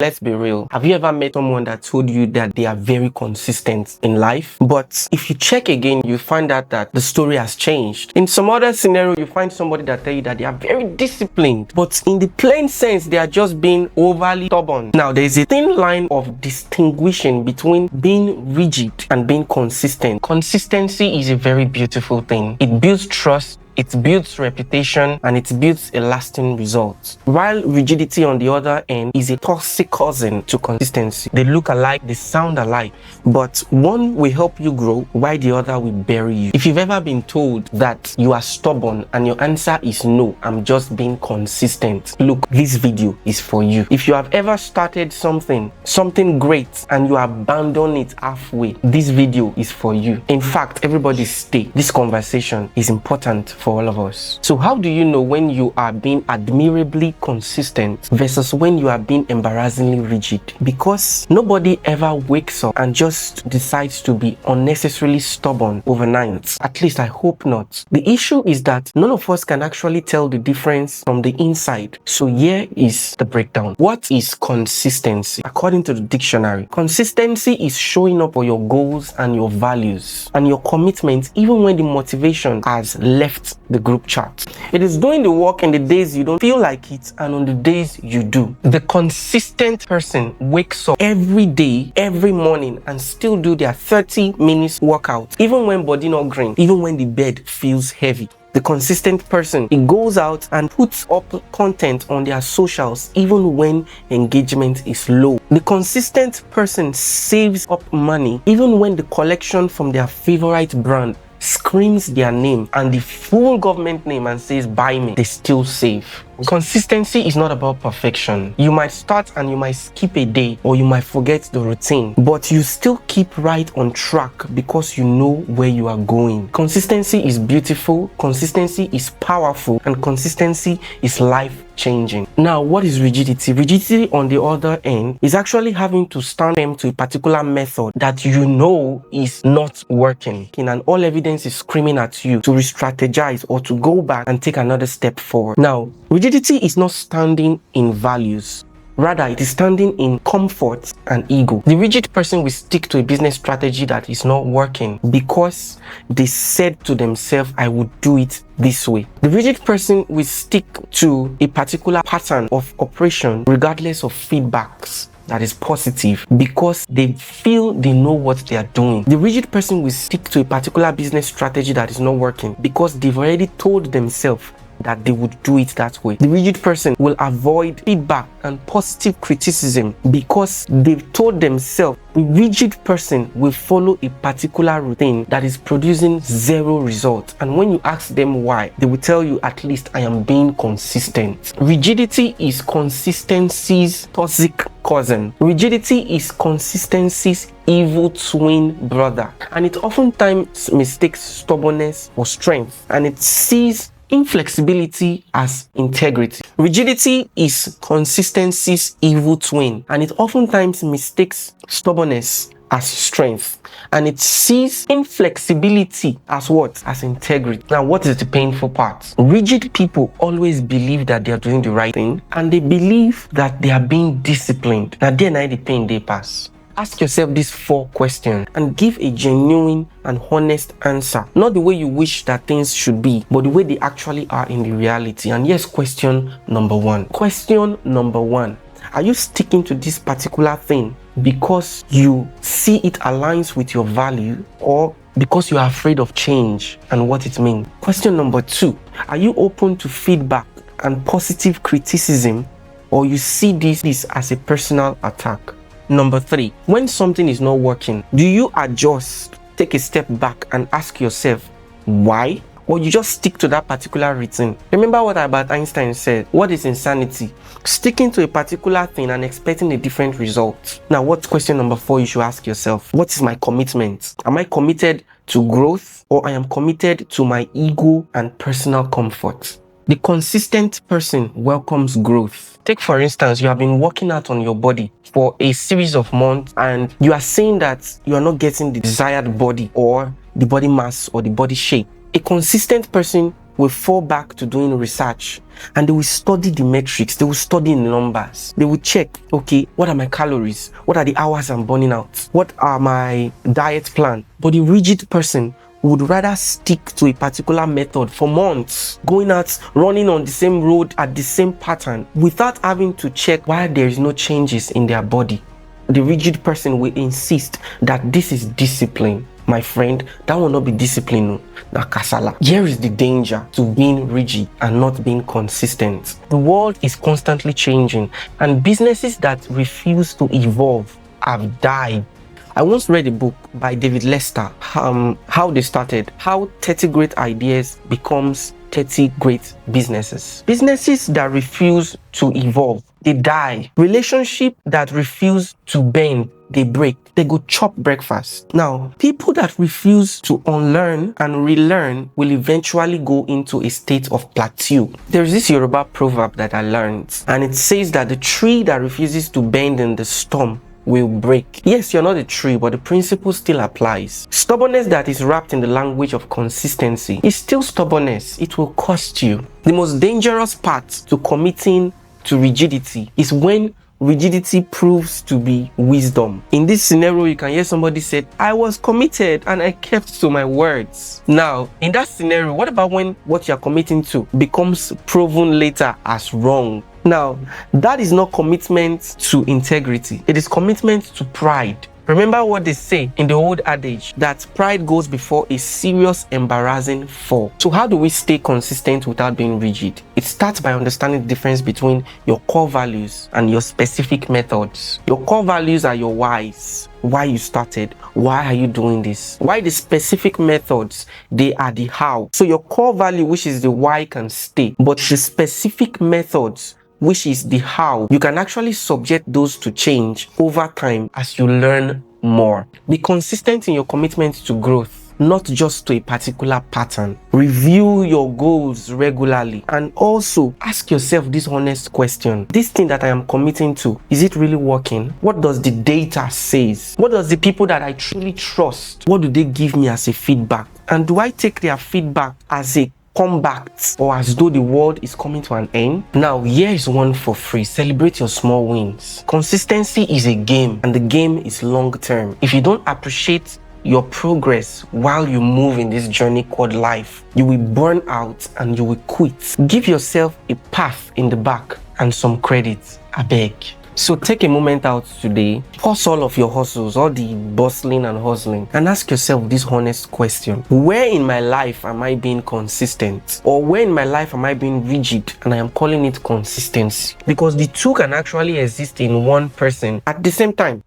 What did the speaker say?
Let's be real. Have you ever met someone that told you that they are very consistent in life? But if you check again, you find out that the story has changed. In some other scenario, you find somebody that tell you that they are very disciplined, but in the plain sense, they are just being overly stubborn. Now, there is a thin line of distinguishing between being rigid and being consistent. Consistency is a very beautiful thing. It builds trust, it builds reputation, and it builds a lasting result. While rigidity, on the other end, is a toxic cousin to consistency. They look alike, they sound alike, but one will help you grow while the other will bury you. If you've ever been told that you are stubborn and your answer is no, I'm just being consistent, look, this video is for you. If you have ever started something great, and you abandon it halfway, this video is for you. In fact, everybody stay. This conversation is important for all of us. So how do you know when you are being admirably consistent versus when you are being embarrassingly rigid? Because nobody ever wakes up and just decides to be unnecessarily stubborn overnight. At least I hope not. The issue is that none of us can actually tell the difference from the inside. So here is the breakdown. What is consistency? According to the dictionary, consistency is showing up for your goals and your values and your commitment even when the motivation has left the group chat. It is doing the work in the days you don't feel like it and on the days you do. The consistent person wakes up every day, every morning, and still do their 30 minutes workout, even when body not green, even when the bed feels heavy. The consistent person, he goes out and puts up content on their socials even when engagement is low. The consistent person saves up money even when the collection from their favorite brand screams their name and the full government name and says buy me, they still save. Consistency is not about perfection. You might start and you might skip a day, or you might forget the routine, but you still keep right on track because you know where you are going. Consistency is beautiful, consistency is powerful, and consistency is life-changing. Now, what is rigidity? Rigidity, on the other end, is actually having to stand firm to a particular method that you know is not working, and all evidence is screaming at you to re-strategize or to go back and take another step forward. Now, rigidity is not standing in values. Rather, it is standing in comfort and ego. The rigid person will stick to a business strategy that is not working because they said to themselves, I would do it this way. The rigid person will stick to a particular pattern of operation regardless of feedbacks that is positive because they feel they know what they are doing. The rigid person will stick to a particular business strategy that is not working because they've already told themselves that they would do it that way. The rigid person will avoid feedback and positive criticism because they've told themselves. The rigid person will follow a particular routine that is producing zero results, and when you ask them why, they will tell you, at least I am being consistent. Rigidity is consistency's toxic cousin. Rigidity is consistency's evil twin brother, and it oftentimes mistakes stubbornness for strength, and it sees inflexibility as integrity. Rigidity is consistency's evil twin, and it oftentimes mistakes stubbornness as strength, and it sees inflexibility as what? As integrity. Now, what is the painful part? Rigid people always believe that they are doing the right thing, and they believe that they are being disciplined. Now, then the pain they pass. Ask yourself these 4 questions and give a genuine and honest answer. Not the way you wish that things should be, but the way they actually are in the reality. And yes, question number 1. Question number 1. Are you sticking to this particular thing because you see it aligns with your value, or because you are afraid of change and what it means? Question number 2. Are you open to feedback and positive criticism, or you see this as a personal attack? Number 3, when something is not working, do you adjust, take a step back and ask yourself why? Or you just stick to that particular routine? Remember what Albert Einstein said, what is insanity? Sticking to a particular thing and expecting a different result. Now, what's question number 4 you should ask yourself? What is my commitment? Am I committed to growth, or I am committed to my ego and personal comfort? The consistent person welcomes growth. Take for instance, you have been working out on your body for a series of months and you are saying that you are not getting the desired body or the body mass or the body shape. A consistent person will fall back to doing research and they will study the metrics, they will study the numbers, they will check, okay, what are my calories, what are the hours I'm burning out, what are my diet plan. But the rigid person would rather stick to a particular method for months, going out, running on the same road at the same pattern without having to check why there is no changes in their body. The rigid person will insist that this is discipline. My friend, that will not be discipline, na kasala. Here is the danger to being rigid and not being consistent. The world is constantly changing, and businesses that refuse to evolve have died. I once read a book by David Lester, how they started, how 30 great ideas becomes 30 great businesses. Businesses that refuse to evolve, they die. Relationships that refuse to bend, they break. They go chop breakfast. Now, people that refuse to unlearn and relearn will eventually go into a state of plateau. There's this Yoruba proverb that I learned, and it says that the tree that refuses to bend in the storm will break. Yes, you're not a tree, but the principle still applies. Stubbornness that is wrapped in the language of consistency is still stubbornness. It will cost you. The most dangerous part to committing to rigidity is when rigidity proves to be wisdom. In this scenario, you can hear somebody say, I was committed and I kept to my words. Now, in that scenario, what about when what you're committing to becomes proven later as wrong? Now, that is not commitment to integrity. It is commitment to pride. Remember what they say in the old adage, that pride goes before a serious, embarrassing fall. So how do we stay consistent without being rigid? It starts by understanding the difference between your core values and your specific methods. Your core values are your whys. Why you started, why are you doing this? Why the specific methods, they are the how. So your core value, which is the why, can stay, but the specific methods, which is the how, you can actually subject those to change over time as you learn more. Be consistent in your commitment to growth, not just to a particular pattern. Review your goals regularly, and also ask yourself this honest question. This thing that I am committing to, is it really working? What does the data say? What does the people that I truly trust, what do they give me as a feedback? And do I take their feedback as a comeback or as though the world is coming to an end? Now, here is one for free. Celebrate your small wins. Consistency is a game, and the game is long term. If you don't appreciate your progress while you move in this journey called life, you will burn out and you will quit. Give yourself a path in the back and some credit, I beg. So take a moment out today, pause all of your hustles, all the bustling and hustling, and ask yourself this honest question. Where in my life am I being consistent? Or where in my life am I being rigid and I am calling it consistency? Because the two can actually exist in one person at the same time.